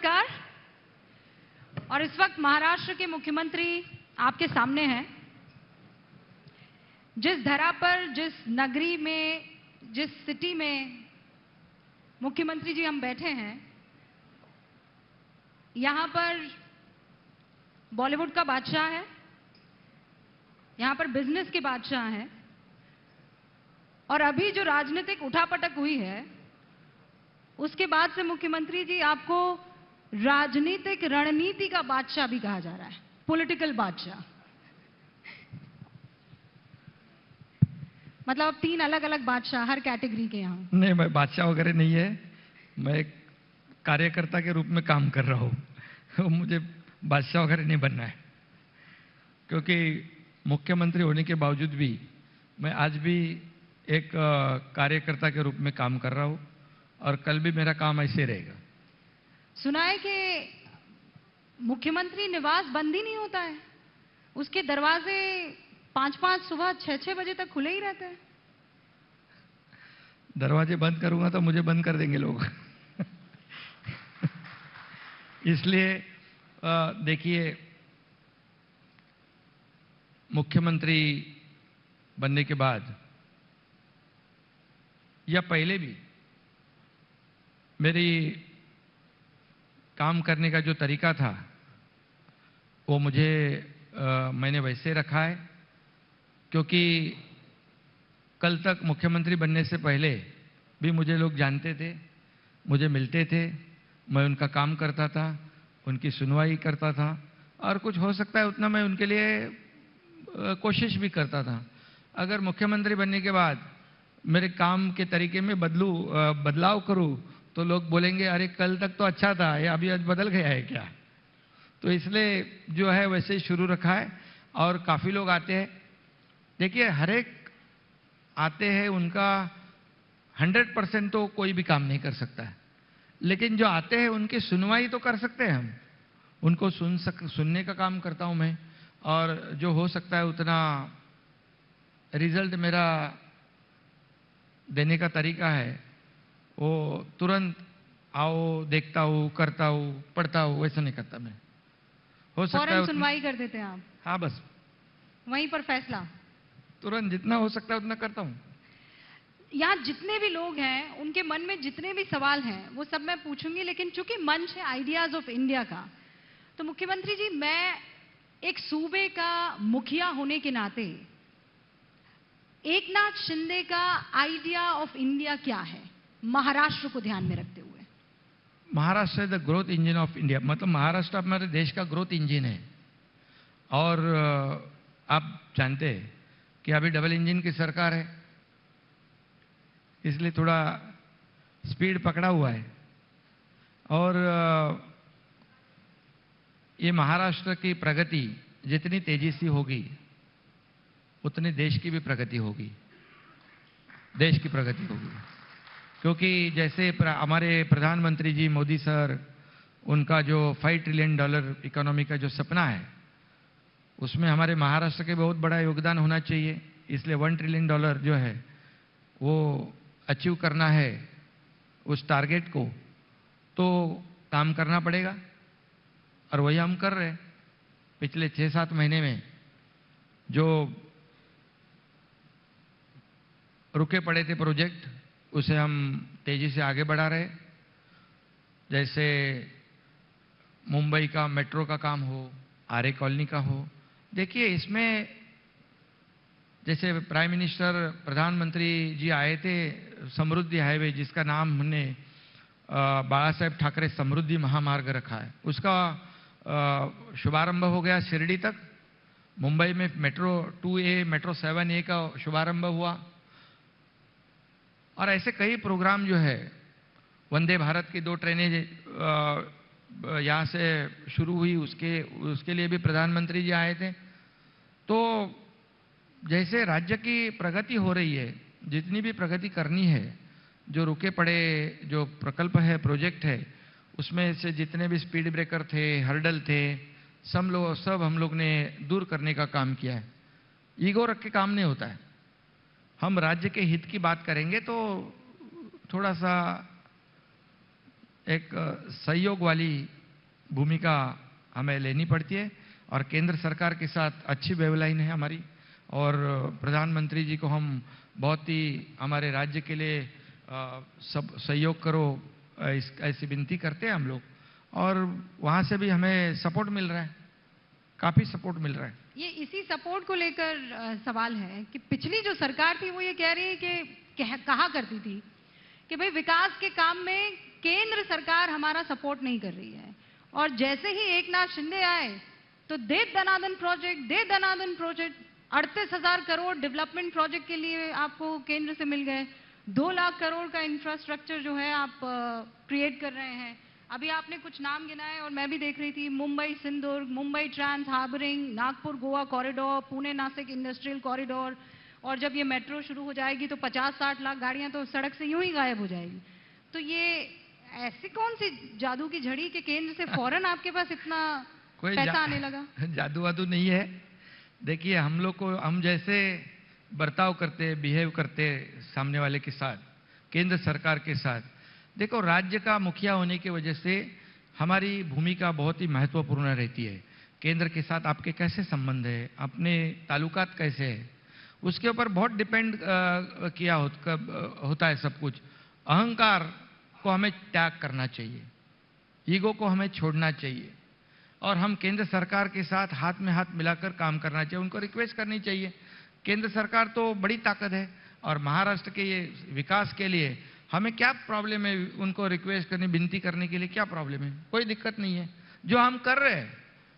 नमस्कार। और इस वक्त महाराष्ट्र के मुख्यमंत्री आपके सामने हैं। जिस धरा पर, जिस नगरी में, जिस सिटी में मुख्यमंत्री जी हम बैठे हैं, यहां पर बॉलीवुड का बादशाह है, यहां पर बिजनेस के बादशाह हैं, और अभी जो राजनीतिक उठापटक हुई है उसके बाद से मुख्यमंत्री जी आपको राजनीतिक रणनीति का बादशाह भी कहा जा रहा है, पॉलिटिकल बादशाह। मतलब अब 3 अलग अलग बादशाह हर कैटेगरी के यहां। नहीं, मैं बादशाह वगैरह नहीं है, मैं एक कार्यकर्ता के रूप में काम कर रहा हूं। मुझे बादशाह वगैरह नहीं बनना है, क्योंकि मुख्यमंत्री होने के बावजूद भी मैं आज भी एक कार्यकर्ता के रूप में काम कर रहा हूं और कल भी मेरा काम ऐसे रहेगा। सुना है कि मुख्यमंत्री निवास बंद ही नहीं होता है, उसके दरवाजे 5-5 सुबह 6-6 बजे तक खुले ही रहते हैं। दरवाजे बंद करूंगा तो मुझे बंद कर देंगे लोग। इसलिए देखिए, मुख्यमंत्री बनने के बाद या पहले भी मेरी काम करने का जो तरीका था वो मैंने वैसे रखा है, क्योंकि कल तक मुख्यमंत्री बनने से पहले भी मुझे लोग जानते थे, मुझे मिलते थे, मैं उनका काम करता था, उनकी सुनवाई करता था, और कुछ हो सकता है उतना मैं उनके लिए कोशिश भी करता था। अगर मुख्यमंत्री बनने के बाद मेरे काम के तरीके में बदलाव करूं तो लोग बोलेंगे अरे कल तक तो अच्छा था, ये अभी आज बदल गया है क्या। तो इसलिए जो है वैसे ही शुरू रखा है, और काफी लोग आते हैं। देखिए, हर एक आते हैं, उनका 100% तो कोई भी काम नहीं कर सकता है, लेकिन जो आते हैं उनकी सुनवाई तो कर सकते हैं हम। उनको सुनने का काम करता हूं मैं, और जो हो सकता है उतना रिजल्ट मेरा देने का तरीका है वो तुरंत आओ, देखता हूं, करता हूं, पढ़ता हूं, वैसा नहीं करता मैं। हो सकता है सुनवाई कर देते हैं आप? हाँ, बस वहीं पर फैसला तुरंत जितना हो सकता है उतना करता हूं। यहाँ जितने भी लोग हैं उनके मन में जितने भी सवाल हैं वो सब मैं पूछूंगी, लेकिन चूंकि मंच है आइडियाज ऑफ इंडिया का, तो मुख्यमंत्री जी, मैं एक सूबे का मुखिया होने के नाते एकनाथ शिंदे का आइडिया ऑफ इंडिया क्या है, महाराष्ट्र को ध्यान में रखते हुए? Maharashtra is the growth engine of India. मतलब महाराष्ट्र हमारे देश का ग्रोथ इंजन है। और आप जानते हैं कि अभी डबल इंजन की सरकार है, इसलिए थोड़ा स्पीड पकड़ा हुआ है। और ये महाराष्ट्र की प्रगति जितनी तेजी से होगी उतनी देश की भी प्रगति होगी, देश की प्रगति होगी। क्योंकि जैसे हमारे प्रधानमंत्री जी मोदी सर, उनका जो $5 ट्रिलियन इकोनॉमी का जो सपना है, उसमें हमारे महाराष्ट्र के बहुत बड़ा योगदान होना चाहिए। इसलिए $1 ट्रिलियन जो है वो अचीव करना है, उस टारगेट को तो काम करना पड़ेगा, और वही हम कर रहे हैं। पिछले 6-7 महीने में जो रुके पड़े थे प्रोजेक्ट, उसे हम तेजी से आगे बढ़ा रहे। जैसे मुंबई का मेट्रो का काम हो, आर्य कॉलोनी का हो। देखिए, इसमें जैसे प्राइम मिनिस्टर, प्रधानमंत्री जी आए थे, समृद्धि हाईवे, जिसका नाम हमने बाला साहेब ठाकरे समृद्धि महामार्ग रखा है, उसका शुभारंभ हो गया शिरडी तक। मुंबई में मेट्रो 2A, मेट्रो 7A का शुभारंभ हुआ, और ऐसे कई प्रोग्राम जो है, वंदे भारत की 2 ट्रेनें यहाँ से शुरू हुई, उसके लिए भी प्रधानमंत्री जी आए थे। तो जैसे राज्य की प्रगति हो रही है, जितनी भी प्रगति करनी है, जो रुके पड़े जो प्रकल्प है, प्रोजेक्ट है, उसमें से जितने भी स्पीड ब्रेकर थे, हर्डल थे, सब हम लोग ने दूर करने का काम किया है। ईगो रख के काम नहीं होता है। हम राज्य के हित की बात करेंगे तो थोड़ा सा एक सहयोग वाली भूमिका हमें लेनी पड़ती है और केंद्र सरकार के साथ अच्छी वेवलाइन है हमारी और प्रधानमंत्री जी को हम बहुत ही हमारे राज्य के लिए सब सहयोग करो ऐसी विनती करते हैं हम लोग और वहाँ से भी हमें सपोर्ट मिल रहा है, काफ़ी सपोर्ट मिल रहा है। ये इसी सपोर्ट को लेकर सवाल है कि पिछली जो सरकार थी वो ये कह रही है कि कहा करती थी कि भाई विकास के काम में केंद्र सरकार हमारा सपोर्ट नहीं कर रही है और जैसे ही एकनाथ शिंदे आए तो दे दनादन प्रोजेक्ट 38,000 करोड़ डेवलपमेंट प्रोजेक्ट के लिए आपको केंद्र से मिल गए, 2 लाख करोड़ का इंफ्रास्ट्रक्चर जो है आप क्रिएट कर रहे हैं। अभी आपने कुछ नाम गिनाए और मैं भी देख रही थी, Mumbai Sindhudurg, Mumbai trans harbouring, Nagpur Goa corridor, Pune Nashik industrial corridor और जब ये मेट्रो शुरू हो जाएगी तो 50-60 लाख गाड़ियां तो सड़क से यूं ही गायब हो जाएगी। तो ये ऐसी कौन सी जादू की झड़ी कि केंद्र से फौरन आपके पास इतना पैसा आने लगा? जादू वादू नहीं है। देखिए हम लोग को, हम जैसे बर्ताव करते, बिहेव करते सामने वाले के साथ, केंद्र सरकार के साथ, देखो राज्य का मुखिया होने की वजह से हमारी भूमिका बहुत ही महत्वपूर्ण रहती है। केंद्र के साथ आपके कैसे संबंध है, अपने ताल्लुकात कैसे है, उसके ऊपर बहुत डिपेंड किया होता है सब कुछ। अहंकार को हमें त्याग करना चाहिए, ईगो को हमें छोड़ना चाहिए और हम केंद्र सरकार के साथ हाथ में हाथ मिलाकर काम करना चाहिए। उनको रिक्वेस्ट करनी चाहिए। केंद्र सरकार तो बड़ी ताकत है और महाराष्ट्र के ये विकास के लिए हमें क्या प्रॉब्लम है, उनको रिक्वेस्ट करने, विनती करने के लिए क्या प्रॉब्लम है? कोई दिक्कत नहीं है। जो हम कर रहे हैं,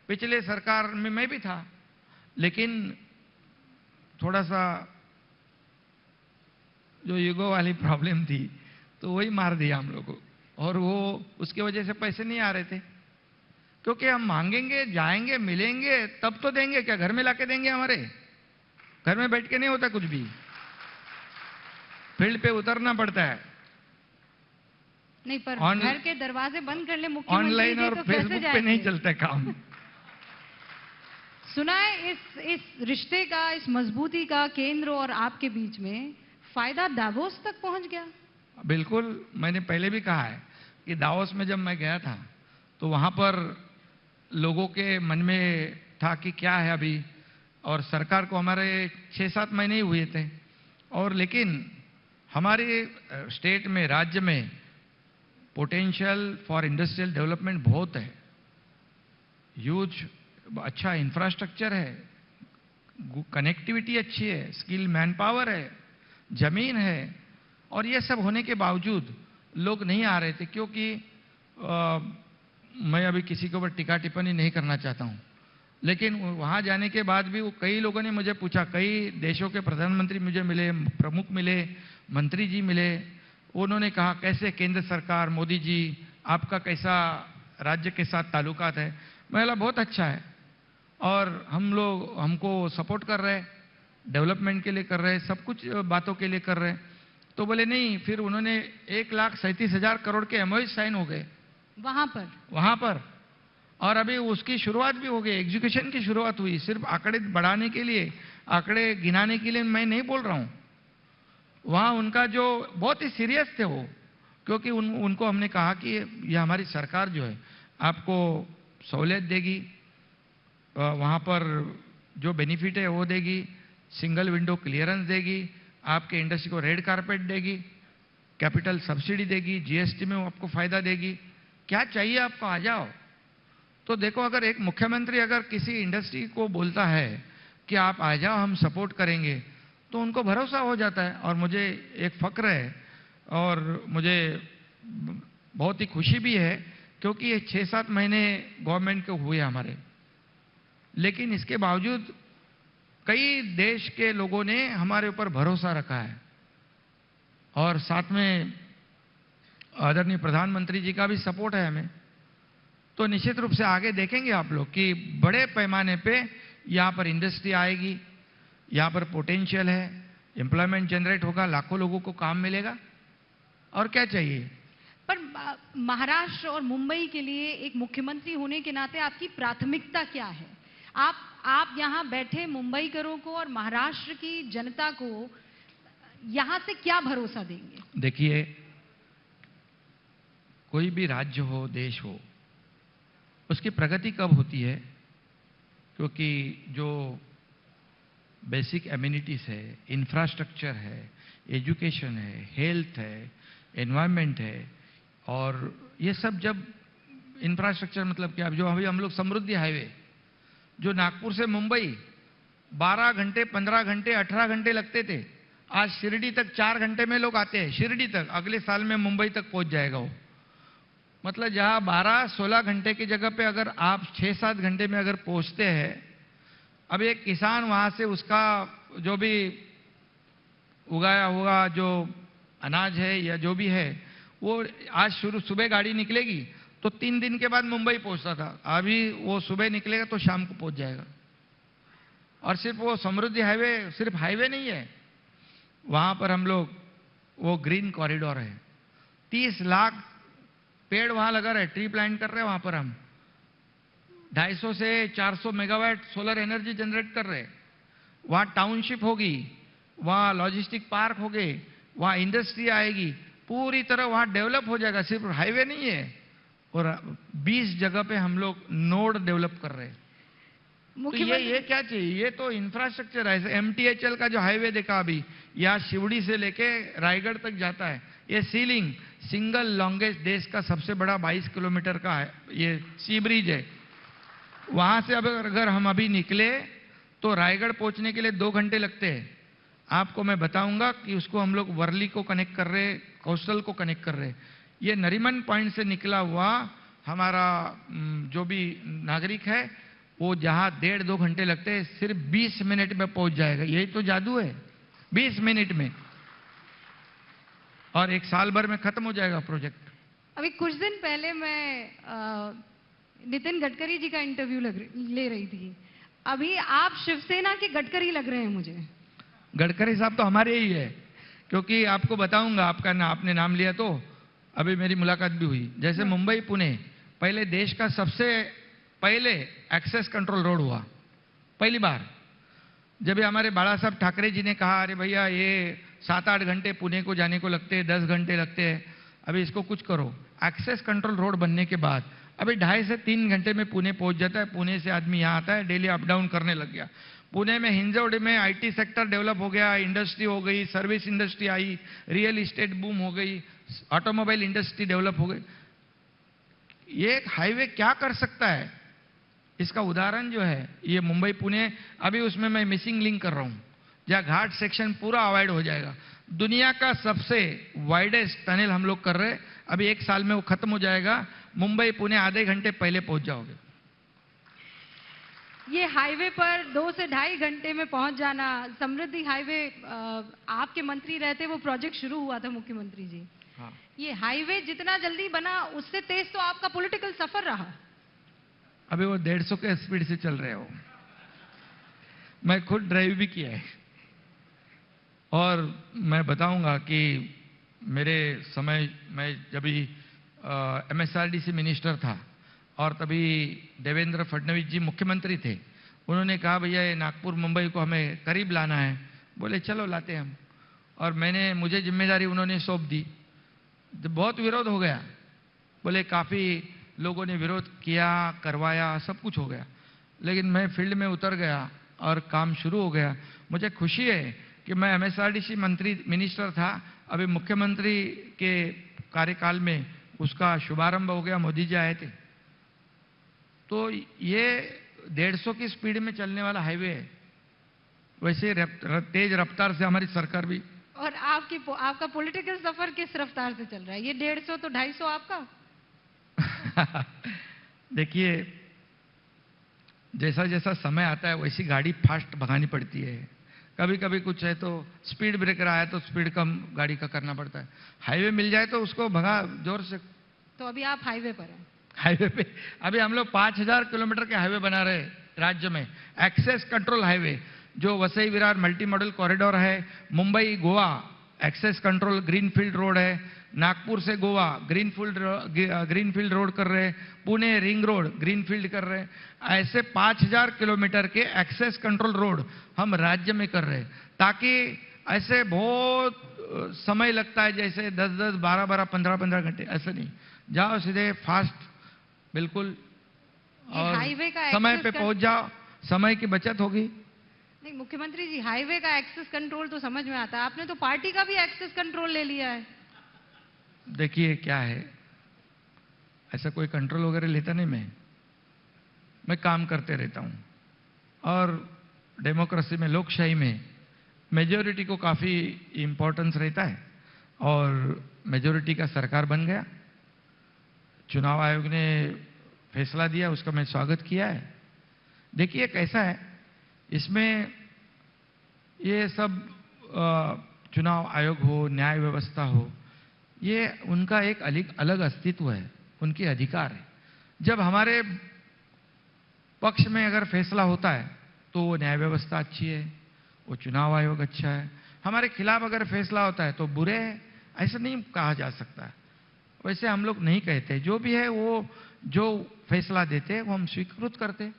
पिछले सरकार में मैं भी था, लेकिन थोड़ा सा जो ईगो वाली प्रॉब्लम थी तो वही मार दिया हम लोग को और वो उसकी वजह से पैसे नहीं आ रहे थे। क्योंकि हम मांगेंगे, जाएंगे, मिलेंगे तब तो देंगे, क्या घर में लाके देंगे? हमारे घर में बैठ के नहीं होता कुछ भी, फील्ड पे उतरना पड़ता है। नहीं पर घर के दरवाजे बंद कर ले मुख्यमंत्री, ऑनलाइन और तो फेसबुक पे नहीं चलता काम। सुना है इस रिश्ते का, इस मजबूती का केंद्र और आपके बीच में फायदा दावोस तक पहुंच गया। बिल्कुल, मैंने पहले भी कहा है कि दावोस में जब मैं गया था तो वहां पर लोगों के मन में था कि क्या है अभी, और सरकार को हमारे 6-7 महीने ही हुए थे और लेकिन हमारे स्टेट में, राज्य में पोटेंशियल फॉर इंडस्ट्रियल डेवलपमेंट बहुत है। ह्यूज अच्छा इंफ्रास्ट्रक्चर है, कनेक्टिविटी अच्छी है, स्किल मैन पावर है, जमीन है और ये सब होने के बावजूद लोग नहीं आ रहे थे। क्योंकि मैं अभी किसी के ऊपर टीका टिप्पणी नहीं करना चाहता हूं, लेकिन वहां जाने के बाद भी वो कई लोगों ने मुझे पूछा, कई देशों के प्रधानमंत्री मुझे मिले, प्रमुख मिले, मंत्री जी मिले, उन्होंने कहा कैसे केंद्र सरकार, मोदी जी आपका कैसा राज्य के साथ ताल्लुकात है? मैं बोला बहुत अच्छा है और हम लोग हमको सपोर्ट कर रहे हैं, डेवलपमेंट के लिए कर रहे हैं, सब कुछ बातों के लिए कर रहे हैं। तो बोले नहीं, फिर उन्होंने 1,37,000 करोड़ के एमओयू साइन हो गए वहां पर और अभी उसकी शुरुआत भी हो गई, एग्जीक्यूशन की शुरुआत हुई। सिर्फ आंकड़े बढ़ाने के लिए, आंकड़े गिनाने के लिए मैं नहीं बोल रहा हूं। वहां उनका जो बहुत ही सीरियस थे वो, क्योंकि उनको हमने कहा कि यह हमारी सरकार जो है आपको सहूलियत देगी, वहां पर जो बेनिफिट है वो देगी, सिंगल विंडो क्लियरेंस देगी, आपके इंडस्ट्री को रेड कारपेट देगी, कैपिटल सब्सिडी देगी, जीएसटी में आपको फायदा देगी, क्या चाहिए आपको, आ जाओ। तो देखो, अगर एक मुख्यमंत्री अगर किसी इंडस्ट्री को बोलता है कि आप आ जाओ हम सपोर्ट करेंगे, तो उनको भरोसा हो जाता है। और मुझे एक फक्र है और मुझे बहुत ही खुशी भी है, क्योंकि ये 6-7 महीने गवर्नमेंट के हुए हमारे, लेकिन इसके बावजूद कई देश के लोगों ने हमारे ऊपर भरोसा रखा है और साथ में आदरणीय प्रधानमंत्री जी का भी सपोर्ट है हमें। तो निश्चित रूप से आगे देखेंगे आप लोग कि बड़े पैमाने पे यहाँ पर इंडस्ट्री आएगी, यहाँ पर पोटेंशियल है, एम्प्लॉयमेंट जनरेट होगा, लाखों लोगों को काम मिलेगा, और क्या चाहिए। पर महाराष्ट्र और मुंबई के लिए एक मुख्यमंत्री होने के नाते आपकी प्राथमिकता क्या है? आप यहाँ बैठे मुंबईकरों को और महाराष्ट्र की जनता को यहाँ से क्या भरोसा देंगे? देखिए, कोई भी राज्य हो, देश हो, उसकी प्रगति कब होती है? क्योंकि जो बेसिक एमिनिटीज है, इंफ्रास्ट्रक्चर है, एजुकेशन है, हेल्थ है, एनवायरनमेंट है, और ये सब जब इंफ्रास्ट्रक्चर मतलब क्या, जो अभी हम लोग समृद्धि हाईवे जो नागपुर से मुंबई 12 घंटे, 15 घंटे, 18 घंटे लगते थे, आज शिरडी तक 4 घंटे में लोग आते हैं। शिरडी तक अगले साल में मुंबई तक पहुंच जाएगा वो। मतलब जहां 12-16 घंटे की जगह पे अगर आप 6-7 घंटे में अगर पहुंचते हैं, अब एक किसान वहां से उसका जो भी उगाया हुआ जो अनाज है या जो भी है, वो आज सुबह गाड़ी निकलेगी तो 3 दिन के बाद मुंबई पहुंचता था, अभी वो सुबह निकलेगा तो शाम को पहुंच जाएगा। और सिर्फ वो समृद्धि हाईवे सिर्फ हाईवे नहीं है, वहां पर हम लोग वो ग्रीन कॉरिडोर है, 30 लाख पेड़ वहां लगा रहे, ट्री प्लांट कर रहे हैं वहां पर हम, 250 से 400 मेगावाट सोलर एनर्जी जनरेट कर रहे। वहां टाउनशिप होगी, वहां लॉजिस्टिक पार्क हो गए, वहां इंडस्ट्री आएगी, पूरी तरह वहां डेवलप हो जाएगा। सिर्फ हाईवे नहीं है, और 20 जगह पे हम लोग नोड डेवलप कर रहे हैं। तो ये क्या चाहिए? ये तो इंफ्रास्ट्रक्चर है। एमटीएचएल का जो हाईवे देखा अभी, यहाँ शिवड़ी से लेके रायगढ़ तक जाता है, ये सीलिंग सिंगल लॉन्गेस्ट देश का सबसे बड़ा 22 किलोमीटर का है, ये सी ब्रिज है। वहां से अगर हम अभी निकले तो रायगढ़ पहुंचने के लिए 2 घंटे लगते हैं। आपको मैं बताऊंगा कि उसको हम लोग वर्ली को कनेक्ट कर रहे, कौशल को कनेक्ट कर रहे। ये नरीमन पॉइंट से निकला हुआ हमारा जो भी नागरिक है, वो जहां 1.5-2 घंटे लगते हैं, सिर्फ 20 मिनट में पहुंच जाएगा। यही तो जादू है, 20 मिनट में, और 1 साल भर में खत्म हो जाएगा प्रोजेक्ट। अभी कुछ दिन पहले मैं नितिन गडकरी जी का इंटरव्यू ले रही थी। अभी आप शिवसेना के गडकरी लग रहे हैं मुझे। गडकरी साहब तो हमारे ही है, क्योंकि आपको बताऊंगा, आपने नाम लिया तो अभी मेरी मुलाकात भी हुई। जैसे मुंबई पुणे पहले देश का सबसे पहले एक्सेस कंट्रोल रोड हुआ, पहली बार। जब हमारे बाला साहब ठाकरे जी ने कहा, अरे भैया ये 7-8 घंटे पुणे को जाने को लगते हैं, 10 घंटे लगते हैं, अभी इसको कुछ करो। एक्सेस कंट्रोल रोड बनने के बाद अभी 2.5 से 3 घंटे में पुणे पहुंच जाता है। पुणे से आदमी यहाँ आता है, डेली अप डाउन करने लग गया। पुणे में हिंजवड़ी में आईटी सेक्टर डेवलप हो गया, इंडस्ट्री हो गई, service industry I, real estate boom हो गई, ऑटोमोबाइल इंडस्ट्री डेवलप हो गई। ये एक हाईवे क्या कर सकता है, इसका उदाहरण जो है ये मुंबई पुणे। अभी उसमें मैं मिसिंग लिंक कर रहा हूं, जहां घाट सेक्शन पूरा अवॉइड हो जाएगा। दुनिया का सबसे वाइडेस्ट टनल हम लोग कर रहे हैं, अभी 1 साल में वो खत्म हो जाएगा। मुंबई पुणे आधे घंटे पहले पहुंच जाओगे। ये हाईवे पर 2 से 2.5 घंटे में पहुंच जाना, समृद्धि हाईवे आपके मंत्री रहते वो प्रोजेक्ट शुरू हुआ था मुख्यमंत्री जी। हाँ। ये हाईवे जितना जल्दी बना उससे तेज तो आपका पॉलिटिकल सफर रहा। अभी वो 150 के स्पीड से चल रहे हो, मैं खुद ड्राइव भी किया है। और मैं बताऊंगा कि मेरे समय मैं जब भी MSRDC मिनिस्टर था और तभी देवेंद्र फडणवीस जी मुख्यमंत्री थे, उन्होंने कहा भैया ये नागपुर मुंबई को हमें करीब लाना है। बोले चलो लाते हैं हम, और मुझे जिम्मेदारी उन्होंने सौंप दी। बहुत विरोध हो गया, बोले काफ़ी लोगों ने विरोध किया, करवाया, सब कुछ हो गया, लेकिन मैं फील्ड में उतर गया और काम शुरू हो गया। मुझे खुशी है कि मैं MSRDC मिनिस्टर था, अभी मुख्यमंत्री के कार्यकाल में उसका शुभारंभ हो गया, मोदी जी आए थे। तो ये 150 की स्पीड में चलने वाला हाईवे है, वैसे तेज रफ्तार से हमारी सरकार भी। और आपका पॉलिटिकल सफर किस रफ्तार से चल रहा है? ये 150 तो 250 आपका। देखिए, जैसा जैसा समय आता है वैसी गाड़ी फास्ट भगानी पड़ती है। कभी कभी कुछ है तो स्पीड ब्रेकर आया तो स्पीड कम गाड़ी का करना पड़ता है। हाईवे मिल जाए तो उसको भगा जोर से। तो अभी आप हाईवे पर हैं? हाईवे पे अभी हम लोग 5000 किलोमीटर के हाईवे बना रहे राज्य में, एक्सेस कंट्रोल हाईवे, जो Vasai Virar multi modal corridor है, Mumbai Goa access control greenfield road है, नागपुर से गोवा ग्रीनफील्ड रोड कर रहे, पुणे रिंग रोड ग्रीनफील्ड कर रहे। ऐसे 5000 किलोमीटर के एक्सेस कंट्रोल रोड हम राज्य में कर रहे, ताकि ऐसे बहुत समय लगता है जैसे 10-10, 12-12, 15-15 घंटे, ऐसे नहीं, जाओ सीधे फास्ट, बिल्कुल और हाईवे का समय पे एक्सेस पहुंच जाओ, समय की बचत होगी। नहीं मुख्यमंत्री जी, हाईवे का एक्सेस कंट्रोल तो समझ में आता है, आपने तो पार्टी का भी एक्सेस कंट्रोल ले लिया है। देखिए क्या है, ऐसा कोई कंट्रोल वगैरह लेता नहीं मैं काम करते रहता हूं। और डेमोक्रेसी में, लोकशाही में मेजॉरिटी को काफी इंपॉर्टेंस रहता है और मेजॉरिटी का सरकार बन गया। चुनाव आयोग ने फैसला दिया, उसका मैं स्वागत किया है। देखिए कैसा है, इसमें ये सब चुनाव आयोग हो, न्याय व्यवस्था हो, ये उनका एक अलग अस्तित्व है, उनके अधिकार है। जब हमारे पक्ष में अगर फैसला होता है तो वो न्याय व्यवस्था अच्छी है, वो चुनाव आयोग अच्छा है। हमारे खिलाफ अगर फैसला होता है तो बुरे है, ऐसा नहीं कहा जा सकता। वैसे हम लोग नहीं कहते, जो भी है वो जो फैसला देते हैं वो हम स्वीकृत करते।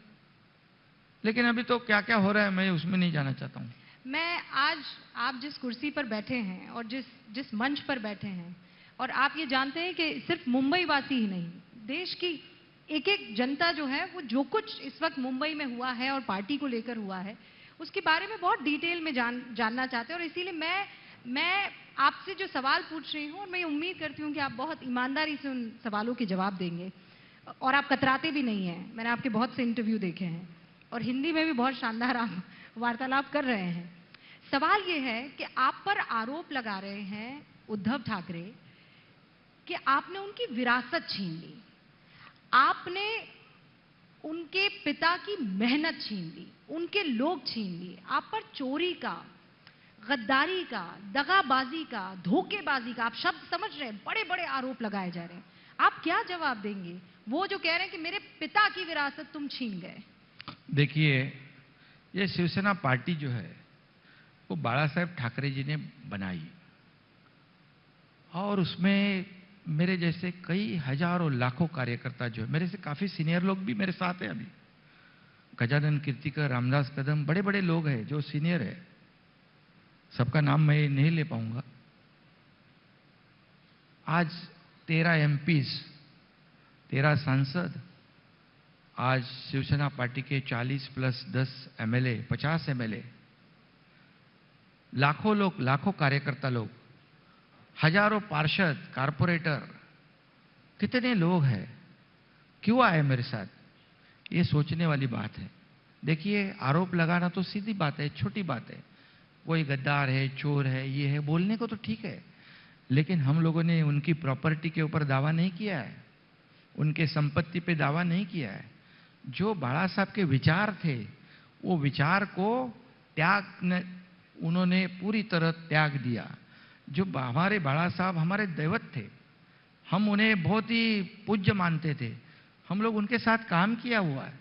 लेकिन अभी तो क्या क्या हो रहा है मैं उसमें नहीं जाना चाहता हूं। मैं आज, आप जिस कुर्सी पर बैठे हैं और जिस मंच पर बैठे हैं, और आप ये जानते हैं कि सिर्फ मुंबई वासी ही नहीं, देश की एक एक जनता जो है, वो जो कुछ इस वक्त मुंबई में हुआ है और पार्टी को लेकर हुआ है, उसके बारे में बहुत डिटेल में जानना चाहते हैं। और इसीलिए मैं आपसे जो सवाल पूछ रही हूँ, और मैं उम्मीद करती हूँ कि आप बहुत ईमानदारी से उन सवालों के जवाब देंगे और आप कतराते भी नहीं हैं। मैंने आपके बहुत से इंटरव्यू देखे हैं और हिंदी में भी बहुत शानदार आप वार्तालाप कर रहे हैं। सवाल ये है कि आप पर आरोप लगा रहे हैं उद्धव ठाकरे कि आपने उनकी विरासत छीन ली, आपने उनके पिता की मेहनत छीन ली, उनके लोग छीन लिए, आप पर चोरी का, गद्दारी का, दगाबाजी का, धोखेबाजी का, आप शब्द समझ रहे हैं, बड़े बड़े आरोप लगाए जा रहे हैं। आप क्या जवाब देंगे वो जो कह रहे हैं कि मेरे पिता की विरासत तुम छीन गए? देखिए, ये शिवसेना पार्टी जो है वो बाला साहेब ठाकरे जी ने बनाई और उसमें मेरे जैसे कई हजारों लाखों कार्यकर्ता जो है, मेरे से काफी सीनियर लोग भी मेरे साथ हैं। अभी गजानन कीर्तिकर, रामदास कदम, बड़े बड़े लोग हैं जो सीनियर है, सबका नाम मैं नहीं ले पाऊंगा। आज 13 एमपीज, 13 सांसद, आज शिवसेना पार्टी के 40 प्लस 10 एमएलए, 50 एमएलए, लाखों लोग, लाखों कार्यकर्ता लोग, हजारों पार्षद, कारपोरेटर, कितने लोग हैं, क्यों आए मेरे साथ, ये सोचने वाली बात है। देखिए, आरोप लगाना तो सीधी बात है, छोटी बात है। कोई गद्दार है, चोर है, ये है, बोलने को तो ठीक है, लेकिन हम लोगों ने उनकी प्रॉपर्टी के ऊपर दावा नहीं किया है, उनके संपत्ति पे दावा नहीं किया है। जो बाला साहब के विचार थे, वो विचार को उन्होंने पूरी तरह त्याग दिया। जो हमारे बाला साहब हमारे दैवत थे, हम उन्हें बहुत ही पूज्य मानते थे, हम लोग उनके साथ काम किया हुआ है।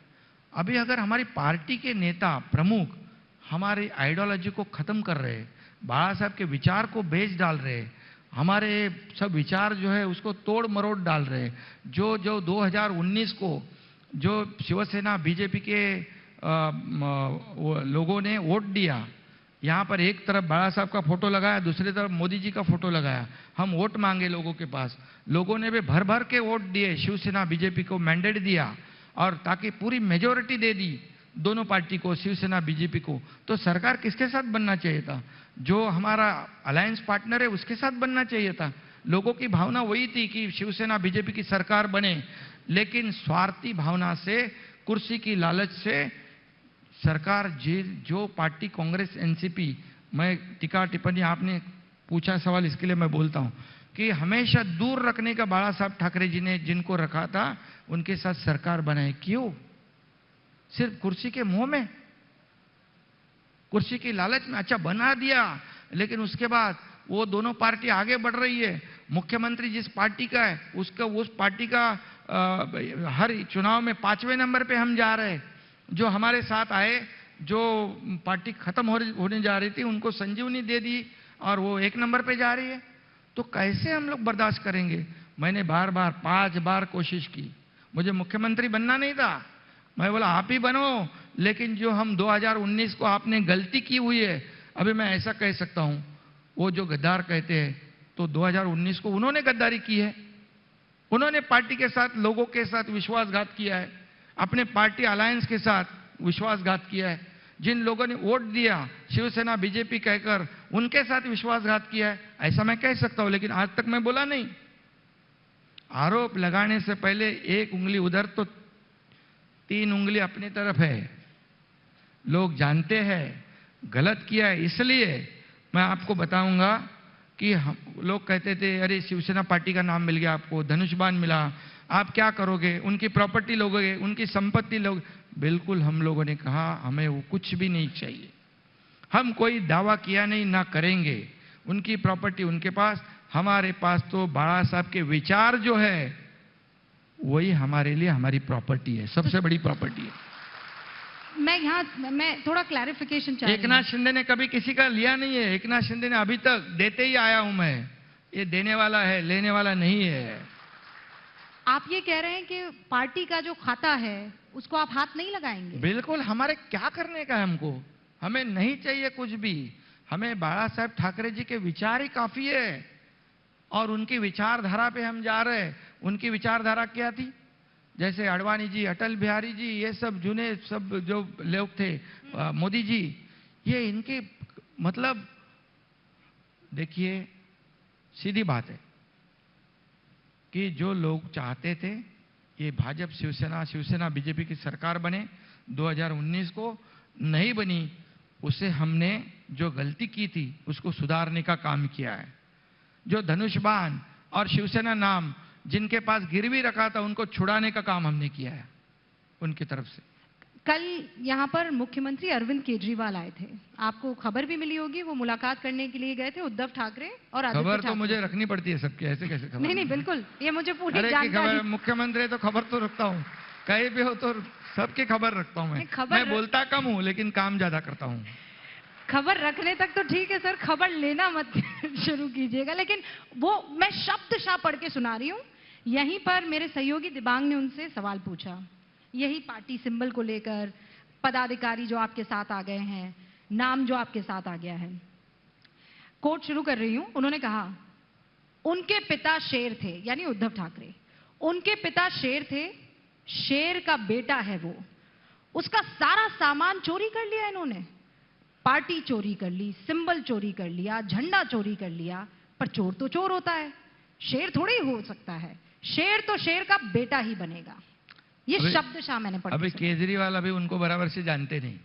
अभी अगर हमारी पार्टी के नेता प्रमुख हमारी आइडियोलॉजी को खत्म कर रहे, बाला साहब के विचार को बेच डाल रहे, हमारे सब विचार जो है उसको तोड़ मरोड़ डाल रहे, जो 2019 को जो शिवसेना बीजेपी के लोगों ने वोट दिया, यहां पर एक तरफ बाला साहब का फोटो लगाया, दूसरी तरफ मोदी जी का फोटो लगाया, हम वोट मांगे लोगों के पास, लोगों ने भी भर भर के वोट दिए, शिवसेना बीजेपी को मैंडेट दिया और ताकि पूरी मेजोरिटी दे दी दोनों पार्टी को, शिवसेना बीजेपी को। तो सरकार किसके साथ बनना चाहिए था? जो हमारा अलायंस पार्टनर है उसके साथ बनना चाहिए था। लोगों की भावना वही थी कि शिवसेना बीजेपी की सरकार बने, लेकिन स्वार्थी भावना से, कुर्सी की लालच से सरकार जो पार्टी कांग्रेस एनसीपी, मैं टीका टिप्पणी, आपने पूछा सवाल इसके लिए मैं बोलता हूं कि हमेशा दूर रखने का बाला साहब ठाकरे जी ने जिनको रखा था उनके साथ सरकार बनाए। क्यों? सिर्फ कुर्सी के मोह में, कुर्सी की लालच में। अच्छा, बना दिया, लेकिन उसके बाद वो दोनों पार्टी आगे बढ़ रही है। मुख्यमंत्री जिस पार्टी का है उसका, उस पार्टी का हर चुनाव में 5वें नंबर पे हम जा रहे हैं। जो हमारे साथ आए, जो पार्टी खत्म होने जा रही थी, उनको संजीवनी दे दी और वो 1 नंबर पे जा रही है। तो कैसे हम लोग बर्दाश्त करेंगे? मैंने बार बार 5 बार कोशिश की, मुझे मुख्यमंत्री बनना नहीं था, मैं बोला आप ही बनो, लेकिन जो हम 2019 को आपने गलती की हुई है, अभी मैं ऐसा कह सकता हूं, वो जो गद्दार कहते हैं, तो 2019 को उन्होंने गद्दारी की है, उन्होंने पार्टी के साथ, लोगों के साथ विश्वासघात किया है। अपने पार्टी अलायंस के साथ विश्वासघात किया है, जिन लोगों ने वोट दिया शिवसेना बीजेपी कहकर उनके साथ विश्वासघात किया है, ऐसा मैं कह सकता हूं, लेकिन आज तक मैं बोला नहीं। आरोप लगाने से पहले एक उंगली उधर तो 3 उंगली अपनी तरफ है। लोग जानते हैं गलत किया है, इसलिए मैं आपको बताऊंगा कि हम लोग कहते थे अरे शिवसेना पार्टी का नाम मिल गया आपको, धनुष्बाण मिला, आप क्या करोगे, उनकी प्रॉपर्टी लोगे, उनकी संपत्ति लोग। बिल्कुल हम लोगों ने कहा हमें वो कुछ भी नहीं चाहिए, हम कोई दावा किया नहीं, ना करेंगे। उनकी प्रॉपर्टी उनके पास, हमारे पास तो बाला साहब के विचार जो है वही हमारे लिए हमारी प्रॉपर्टी है, सबसे बड़ी प्रॉपर्टी है। मैं थोड़ा क्लैरिफिकेशन चाह रही हूं। एकनाथ शिंदे ने कभी किसी का लिया नहीं है, एकनाथ शिंदे ने अभी तक देते ही आया हूं मैं, ये देने वाला है, लेने वाला नहीं है। आप ये कह रहे हैं कि पार्टी का जो खाता है उसको आप हाथ नहीं लगाएंगे? बिल्कुल, हमारे क्या करने का है हमको, हमें नहीं चाहिए कुछ भी, हमें बाला साहब ठाकरे जी के विचार ही काफी है और उनकी विचारधारा पे हम जा रहे हैं। उनकी विचारधारा क्या थी, जैसे अडवाणी जी, अटल बिहारी जी, ये सब जुने सब जो लोग थे, मोदी जी, ये इनके मतलब देखिए सीधी बात है कि जो लोग चाहते थे ये भाजपा शिवसेना बीजेपी की सरकार बने, 2019 को नहीं बनी, उसे हमने जो गलती की थी उसको सुधारने का काम किया है। जो धनुष्बाण और शिवसेना नाम जिनके पास गिरवी रखा था उनको छुड़ाने का काम हमने किया है उनकी तरफ से। कल यहाँ पर मुख्यमंत्री अरविंद केजरीवाल आए थे, आपको खबर भी मिली होगी, वो मुलाकात करने के लिए गए थे उद्धव ठाकरे और आदित्य खबर ठाकरे। तो मुझे रखनी पड़ती है सबकी, ऐसे कैसे खबर? नहीं बिल्कुल, ये मुझे पूरी अरे जानकारी। मुख्यमंत्री तो खबर तो रखता हूँ, कहीं भी हो तो सबकी खबर रखता हूँ मैं बोलता कम हूँ लेकिन काम ज्यादा करता हूँ। खबर रखने तक तो ठीक है सर, खबर लेना मत शुरू कीजिएगा। लेकिन वो मैं शब्दशः पढ़ के सुना रही हूँ। यहीं पर मेरे सहयोगी दिबांग ने उनसे सवाल पूछा, यही पार्टी सिंबल को लेकर, पदाधिकारी जो आपके साथ आ गए हैं, नाम जो आपके साथ आ गया है। कोट शुरू कर रही हूं। उन्होंने कहा उनके पिता शेर थे, यानी उद्धव ठाकरे, उनके पिता शेर थे, शेर का बेटा है वो, उसका सारा सामान चोरी कर लिया इन्होंने, पार्टी चोरी कर ली, सिंबल चोरी कर लिया, झंडा चोरी कर लिया। पर चोर तो चोर होता है, शेर थोड़ी हो सकता है, शेर तो शेर का बेटा ही बनेगा। ये शब्दशः मैंने पढ़ा। अभी केजरीवाल अभी उनको बराबर से जानते नहीं,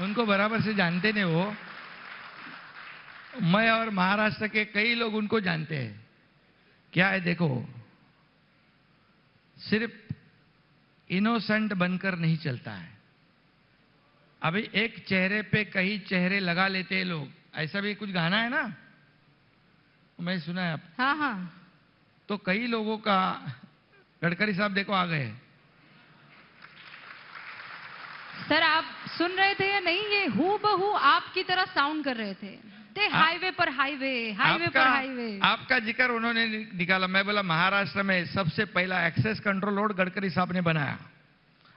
उनको बराबर से जानते नहीं वो। मैं और महाराष्ट्र के कई लोग उनको जानते हैं। क्या है देखो, सिर्फ इनोसेंट बनकर नहीं चलता है। अभी एक चेहरे पे कई चेहरे लगा लेते हैं लोग, ऐसा भी कुछ गाना है ना, मैं सुना है आप? हाँ हाँ। तो कई लोगों का, गडकरी साहब देखो आ गए। सर आप सुन रहे थे या नहीं? ये हूबहू आपकी तरह साउंड कर रहे थे। हाईवे पर हाईवे, हाईवे पर हाईवे। आपका जिक्र उन्होंने निकाला, मैं बोला महाराष्ट्र में सबसे पहला एक्सेस कंट्रोल रोड गडकरी साहब ने बनाया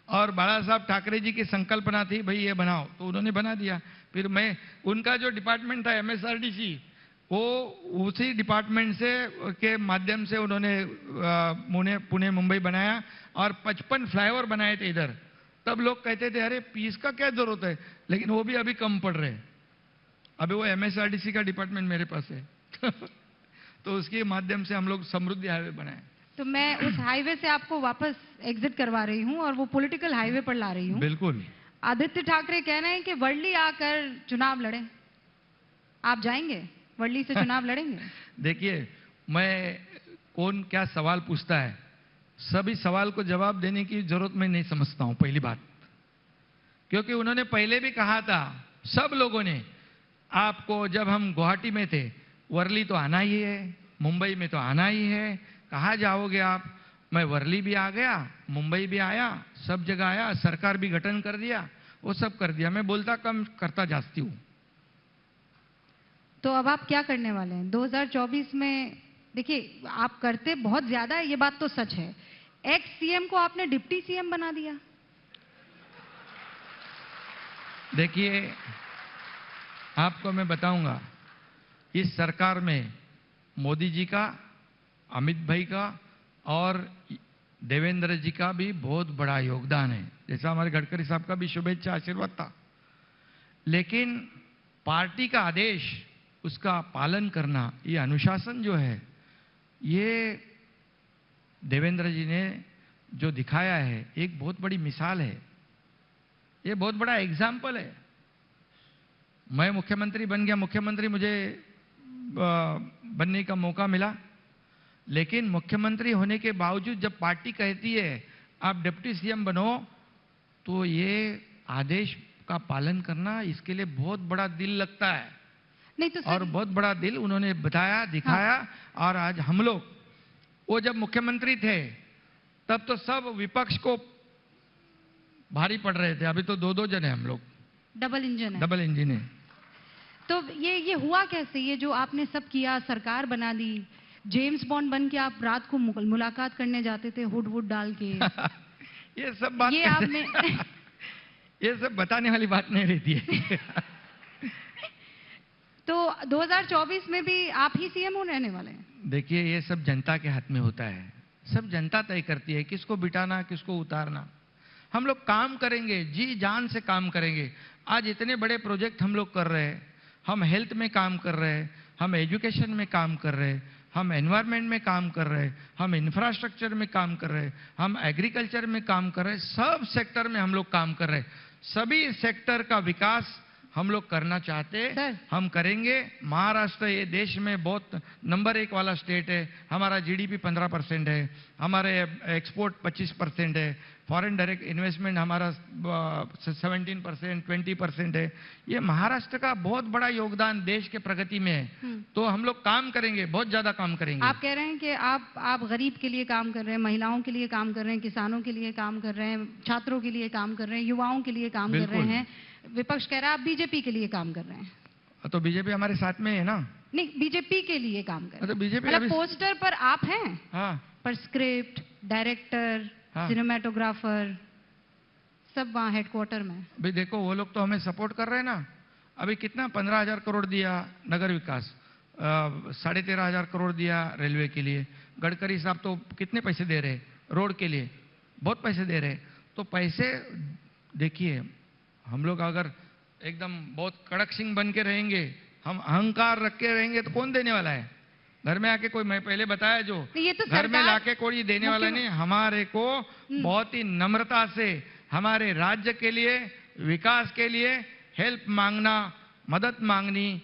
और बाला साहब ठाकरे जी की संकल्पना थी भाई ये बनाओ, तो उन्होंने बना दिया। फिर मैं, उनका जो डिपार्टमेंट था MSRDC, वो उसी डिपार्टमेंट से के माध्यम से उन्होंने पुणे मुंबई बनाया और 55 फ्लाईओवर बनाए थे इधर। तब लोग कहते थे अरे पीस का क्या जरूरत है, लेकिन वो भी अभी कम पड़ रहे हैं। अभी वो MSRDC का डिपार्टमेंट मेरे पास है तो उसके माध्यम से हम लोग समृद्धि हाईवे बनाए। तो मैं उस हाईवे से आपको वापस एग्जिट करवा रही हूँ और वो पॉलिटिकल हाईवे पर ला रही हूँ। बिल्कुल। आदित्य ठाकरे कह रहे हैं कि वर्ली आकर चुनाव लड़े, आप जाएंगे? वर्ली से चुनाव लड़ेंगे? देखिए, मैं कौन क्या सवाल पूछता है, सभी सवाल को जवाब देने की जरूरत मैं नहीं समझता हूं, पहली बात। क्योंकि उन्होंने पहले भी कहा था, सब लोगों ने, आपको जब हम गुवाहाटी में थे, वर्ली तो आना ही है, मुंबई में तो आना ही है, कहाँ जाओगे आप? मैं वर्ली भी आ गया, मुंबई भी आया, सब जगह आया, सरकार भी गठन कर दिया, वो सब कर दिया। मैं बोलता कम, करता जास्ती हूं। तो अब आप क्या करने वाले हैं 2024 में? देखिए, आप करते बहुत ज्यादा है, ये बात तो सच है। एक्स सीएम को आपने डिप्टी सीएम बना दिया। देखिए, आपको मैं बताऊंगा, इस सरकार में मोदी जी का, अमित भाई का और देवेंद्र जी का भी बहुत बड़ा योगदान है, जैसा हमारे गडकरी साहब का भी शुभेच्छा आशीर्वाद था। लेकिन पार्टी का आदेश, उसका पालन करना, ये अनुशासन जो है, ये देवेंद्र जी ने जो दिखाया है, एक बहुत बड़ी मिसाल है, ये बहुत बड़ा एग्जाम्पल है। मैं मुख्यमंत्री बन गया, मुख्यमंत्री मुझे बनने का मौका मिला, लेकिन मुख्यमंत्री होने के बावजूद जब पार्टी कहती है आप डिप्टी सीएम बनो, तो ये आदेश का पालन करना, इसके लिए बहुत बड़ा दिल लगता है। नहीं तो और बहुत बड़ा दिल उन्होंने बताया, दिखाया। हाँ। और आज हम लोग, वो जब मुख्यमंत्री थे तब तो सब विपक्ष को भारी पड़ रहे थे, अभी तो दो जन है हम लोग, डबल इंजन है। डबल इंजन है। तो ये हुआ कैसे? ये जो आपने सब किया, सरकार बना दी, जेम्स बॉन्ड बन के आप रात को मुलाकात करने जाते थे हुड वुड डाल के ये सब बात, ये आपने ये सब बताने वाली बात नहीं रहती है। तो 2024 में भी आप ही सीएम होने वाले हैं? देखिए, ये सब जनता के हाथ में होता है, सब जनता तय करती है किसको बिठाना, किसको उतारना। हम लोग काम करेंगे, जी जान से काम करेंगे। आज इतने बड़े प्रोजेक्ट हम लोग कर रहे हैं, हम हेल्थ में काम कर रहे हैं, हम एजुकेशन में काम कर रहे हैं, हम एनवायरनमेंट में काम कर रहे हैं, हम इंफ्रास्ट्रक्चर में काम कर रहे हैं, हम एग्रीकल्चर में काम कर रहे हैं, सब सेक्टर में हम लोग काम कर रहे हैं। सभी सेक्टर का विकास हम लोग करना चाहते हैं, हम करेंगे। महाराष्ट्र ये देश में बहुत नंबर 1 वाला स्टेट है, हमारा जीडीपी 15% है, हमारे एक्सपोर्ट 25% है, फॉरेन डायरेक्ट इन्वेस्टमेंट हमारा 17%, 20% है। ये महाराष्ट्र का बहुत बड़ा योगदान देश के प्रगति में है। तो हम लोग काम करेंगे, बहुत ज्यादा काम करेंगे। आप कह रहे हैं कि आप गरीब के लिए काम कर रहे हैं, महिलाओं के लिए काम कर रहे हैं, किसानों के लिए काम कर रहे हैं, छात्रों के लिए काम कर रहे हैं, युवाओं के लिए काम कर रहे हैं। विपक्ष कह रहा है आप बीजेपी के लिए काम कर रहे हैं। तो बीजेपी हमारे साथ में है ना? नहीं, बीजेपी के लिए काम कर रहे हैं। तो बीजेपी मतलब पोस्टर पर आप हैं, हाँ, पर स्क्रिप्ट, डायरेक्टर, हाँ, सिनेमेटोग्राफर सब वहाँ हेडक्वार्टर में। भाई देखो, वो लोग तो हमें सपोर्ट कर रहे हैं ना। अभी कितना 15,000 करोड़ दिया नगर विकास, 13,500 करोड़ दिया रेलवे के लिए। गडकरी साहब तो कितने पैसे दे रहे रोड के लिए, बहुत पैसे दे रहे। तो पैसे देखिए, हम लोग अगर एकदम बहुत कड़क सिंह बन के रहेंगे, हम अहंकार रख के रहेंगे, तो कौन देने वाला है? घर में आके कोई, मैं पहले बताया जो, ये तो घर में लाके कोई देने वाला नहीं। हमारे को बहुत ही नम्रता से हमारे राज्य के लिए, विकास के लिए हेल्प मांगना, मदद मांगनी,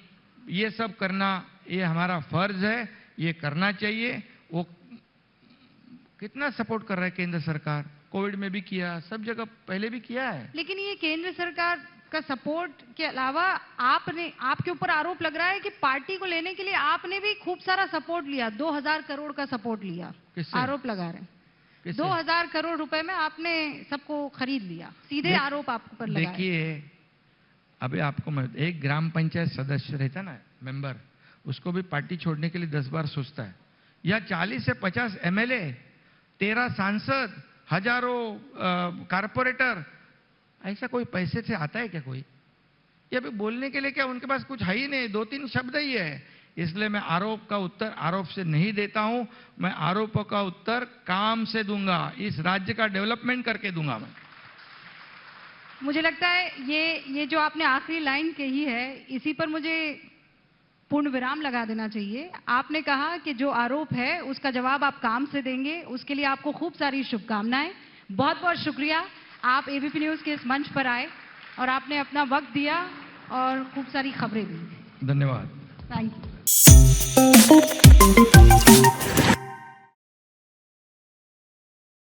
ये सब करना, ये हमारा फर्ज है, ये करना चाहिए। वो कितना सपोर्ट कर रहा है केंद्र सरकार, कोविड में भी किया, सब जगह पहले भी किया है। लेकिन ये केंद्र सरकार का सपोर्ट के अलावा आपके ऊपर आरोप लग रहा है कि पार्टी को लेने के लिए आपने भी खूब सारा सपोर्ट लिया, 2000 करोड़ का सपोर्ट लिया। आरोप लगा रहे हैं 2000 करोड़ रुपए में आपने सबको खरीद लिया, सीधे आरोप आपके ऊपर लगा है। देखिए, अभी आपको एक ग्राम पंचायत सदस्य रहता ना, मेंबर, उसको भी पार्टी छोड़ने के लिए 10 बार सोचता है। या 40 से 50 एमएलए, 13 सांसद, हजारों कारपोरेटर, ऐसा कोई पैसे से आता है क्या कोई? ये अभी बोलने के लिए क्या उनके पास कुछ है ही नहीं, 2-3 शब्द ही है। इसलिए मैं आरोप का उत्तर आरोप से नहीं देता हूं, मैं आरोपों का उत्तर काम से दूंगा, इस राज्य का डेवलपमेंट करके दूंगा मैं। मुझे लगता है ये जो आपने आखिरी लाइन कही है, इसी पर मुझे पूर्ण विराम लगा देना चाहिए। आपने कहा कि जो आरोप है उसका जवाब आप काम से देंगे, उसके लिए आपको खूब सारी शुभकामनाएं। बहुत बहुत शुक्रिया, आप एबीपी न्यूज के इस मंच पर आए और आपने अपना वक्त दिया और खूब सारी खबरें दी। धन्यवाद। Thank you.